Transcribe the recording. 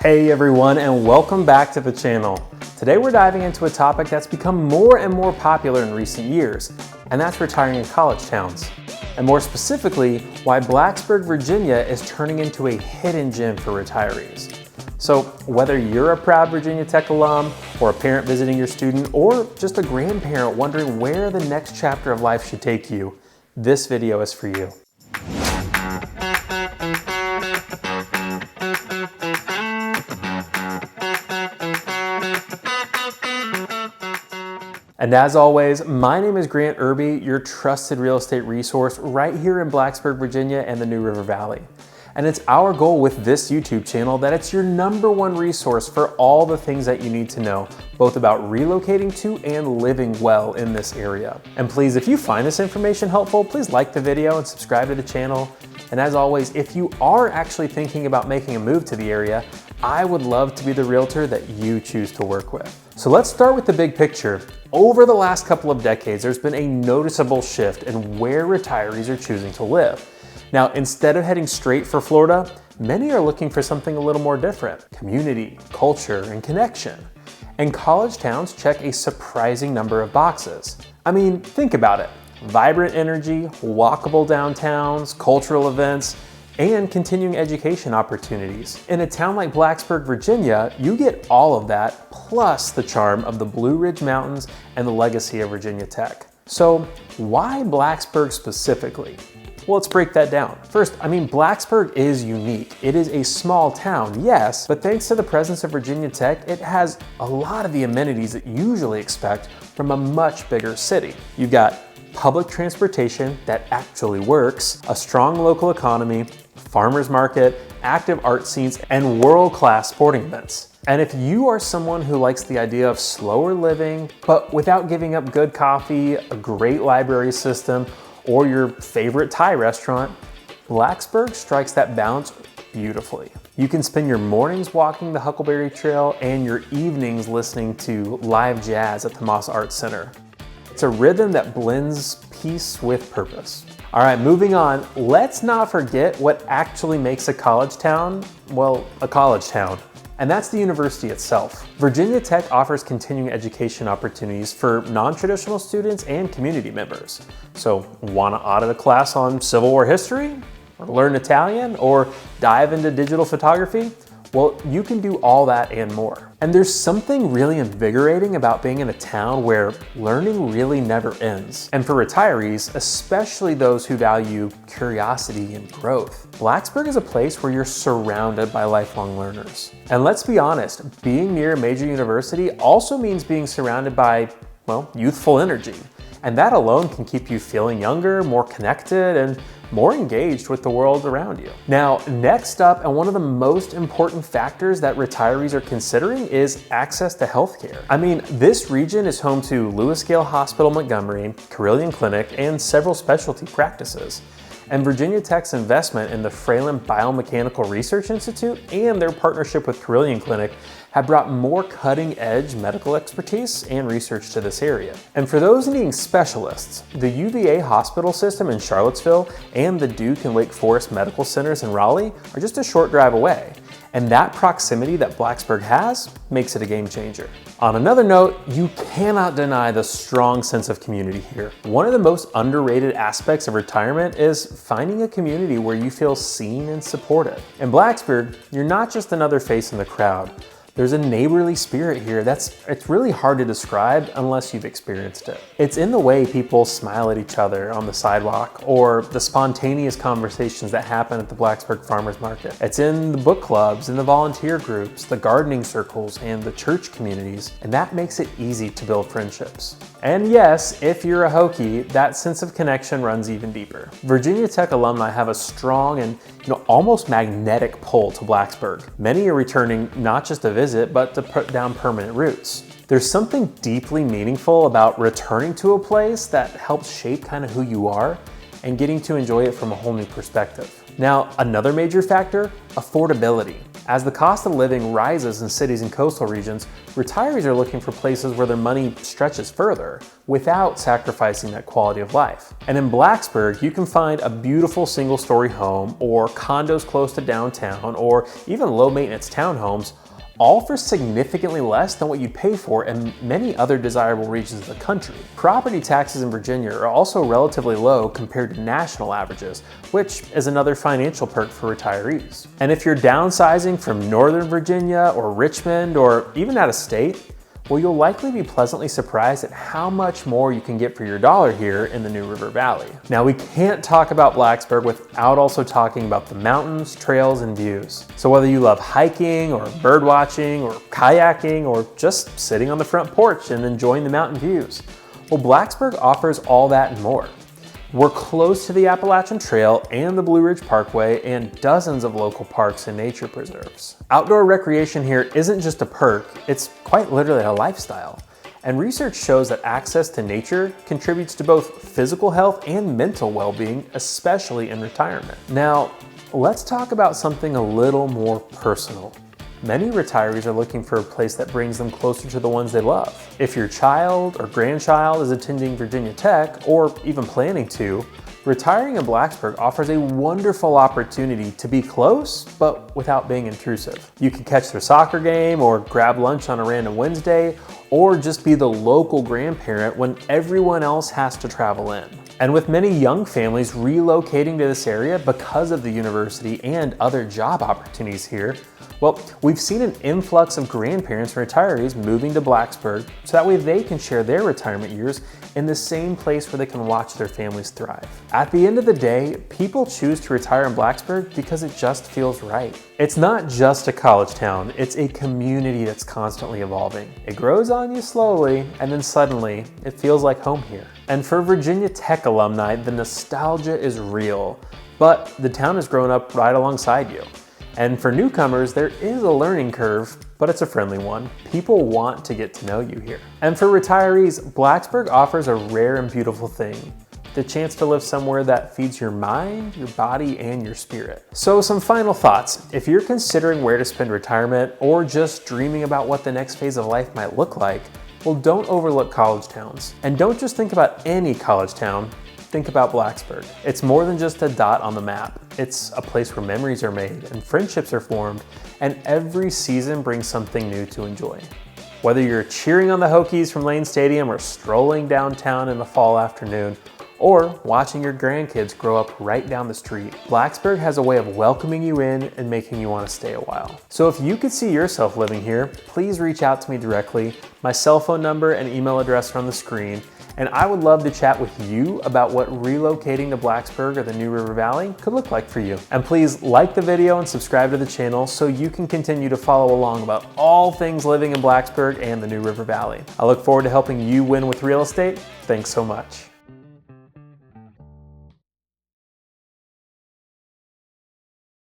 Hey everyone, and welcome back to the channel. Today we're diving into a topic that's become more and more popular in recent years, and that's retiring in college towns. And more specifically, why Blacksburg, Virginia is turning into a hidden gem for retirees. So whether you're a proud Virginia Tech alum, or a parent visiting your student, or just a grandparent wondering where the next chapter of life should take you, this video is for you. And as always, my name is Grant Irby, your trusted real estate resource right here in Blacksburg, Virginia and the New River Valley. And it's our goal with this YouTube channel that it's your #1 resource for all the things that you need to know, both about relocating to and living well in this area. And please, if you find this information helpful, please like the video and subscribe to the channel. And as always, if you are actually thinking about making a move to the area, I would love to be the realtor that you choose to work with. So let's start with the big picture. Over the last couple of decades, there's been a noticeable shift in where retirees are choosing to live. Now, instead of heading straight for Florida, many are looking for something a little more different: community, culture, and connection. And college towns check a surprising number of boxes. I mean, think about it. Vibrant energy, walkable downtowns, cultural events, and continuing education opportunities. In a town like Blacksburg, Virginia, you get all of that, plus the charm of the Blue Ridge Mountains and the legacy of Virginia Tech. So why Blacksburg specifically? Well, let's break that down. First, Blacksburg is unique. It is a small town, yes, but thanks to the presence of Virginia Tech, it has a lot of the amenities that you usually expect from a much bigger city. You've got public transportation that actually works, a strong local economy, farmers market, active art scenes, and world-class sporting events. And if you are someone who likes the idea of slower living, but without giving up good coffee, a great library system, or your favorite Thai restaurant, Blacksburg strikes that balance beautifully. You can spend your mornings walking the Huckleberry Trail and your evenings listening to live jazz at the Moss Arts Center. It's a rhythm that blends peace with purpose. All right, moving on, let's not forget what actually makes a college town, well, a college town. And that's the university itself. Virginia Tech offers continuing education opportunities for non-traditional students and community members. So, wanna audit a class on Civil War history? Or learn Italian? Or dive into digital photography? Well, you can do all that and more. And there's something really invigorating about being in a town where learning really never ends. And for retirees, especially those who value curiosity and growth, Blacksburg is a place where you're surrounded by lifelong learners. And let's be honest, being near a major university also means being surrounded by, well, youthful energy. And that alone can keep you feeling younger, more connected, and more engaged with the world around you. Now, next up, and one of the most important factors that retirees are considering is access to healthcare. This region is home to Lewis Gale Hospital Montgomery, Carilion Clinic, and several specialty practices. And Virginia Tech's investment in the Fralin Biomechanical Research Institute and their partnership with Carilion Clinic have brought more cutting-edge medical expertise and research to this area. And for those needing specialists, the UVA hospital system in Charlottesville and the Duke and Wake Forest medical centers in Raleigh are just a short drive away. And that proximity that Blacksburg has makes it a game changer. On another note, you cannot deny the strong sense of community here. One of the most underrated aspects of retirement is finding a community where you feel seen and supported. In Blacksburg, you're not just another face in the crowd. There's a neighborly spirit here it's really hard to describe unless you've experienced it. It's in the way people smile at each other on the sidewalk, or the spontaneous conversations that happen at the Blacksburg Farmers Market. It's in the book clubs and the volunteer groups, the gardening circles, and the church communities, and that makes it easy to build friendships. And yes, if you're a Hokie, that sense of connection runs even deeper. Virginia Tech alumni have a strong and almost magnetic pull to Blacksburg. Many are returning not just to visit, but to put down permanent roots. There's something deeply meaningful about returning to a place that helps shape kind of who you are and getting to enjoy it from a whole new perspective. Now, another major factor, affordability. As the cost of living rises in cities and coastal regions, retirees are looking for places where their money stretches further without sacrificing that quality of life. And in Blacksburg, you can find a beautiful single-story home or condos close to downtown or even low-maintenance townhomes, all for significantly less than what you'd pay for in many other desirable regions of the country. Property taxes in Virginia are also relatively low compared to national averages, which is another financial perk for retirees. And if you're downsizing from Northern Virginia or Richmond or even out of state, well, you'll likely be pleasantly surprised at how much more you can get for your dollar here in the New River Valley. Now, we can't talk about Blacksburg without also talking about the mountains, trails, and views. So whether you love hiking or bird watching or kayaking or just sitting on the front porch and enjoying the mountain views, well, Blacksburg offers all that and more. We're close to the Appalachian Trail and the Blue Ridge Parkway and dozens of local parks and nature preserves. Outdoor recreation here isn't just a perk, it's quite literally a lifestyle. And research shows that access to nature contributes to both physical health and mental well-being, especially in retirement. Now, let's talk about something a little more personal. Many retirees are looking for a place that brings them closer to the ones they love. If your child or grandchild is attending Virginia Tech, or even planning to, retiring in Blacksburg offers a wonderful opportunity to be close, but without being intrusive. You can catch their soccer game or grab lunch on a random Wednesday, or just be the local grandparent when everyone else has to travel in. And with many young families relocating to this area because of the university and other job opportunities here, well, we've seen an influx of grandparents and retirees moving to Blacksburg so that way they can share their retirement years in the same place where they can watch their families thrive. At the end of the day, people choose to retire in Blacksburg because it just feels right. It's not just a college town, it's a community that's constantly evolving. It grows on you slowly, and then suddenly, it feels like home here. And for Virginia Tech alumni, the nostalgia is real, but the town has grown up right alongside you. And for newcomers, there is a learning curve, but it's a friendly one. People want to get to know you here. And for retirees, Blacksburg offers a rare and beautiful thing: the chance to live somewhere that feeds your mind, your body, and your spirit. So some final thoughts. If you're considering where to spend retirement or just dreaming about what the next phase of life might look like, well, don't overlook college towns. And don't just think about any college town. Think about Blacksburg. It's more than just a dot on the map. It's a place where memories are made and friendships are formed, and every season brings something new to enjoy. Whether you're cheering on the Hokies from Lane Stadium or strolling downtown in the fall afternoon, or watching your grandkids grow up right down the street, Blacksburg has a way of welcoming you in and making you want to stay a while. So if you could see yourself living here, please reach out to me directly. My cell phone number and email address are on the screen, and I would love to chat with you about what relocating to Blacksburg or the New River Valley could look like for you. And please like the video and subscribe to the channel so you can continue to follow along about all things living in Blacksburg and the New River Valley. I look forward to helping you win with real estate. Thanks so much.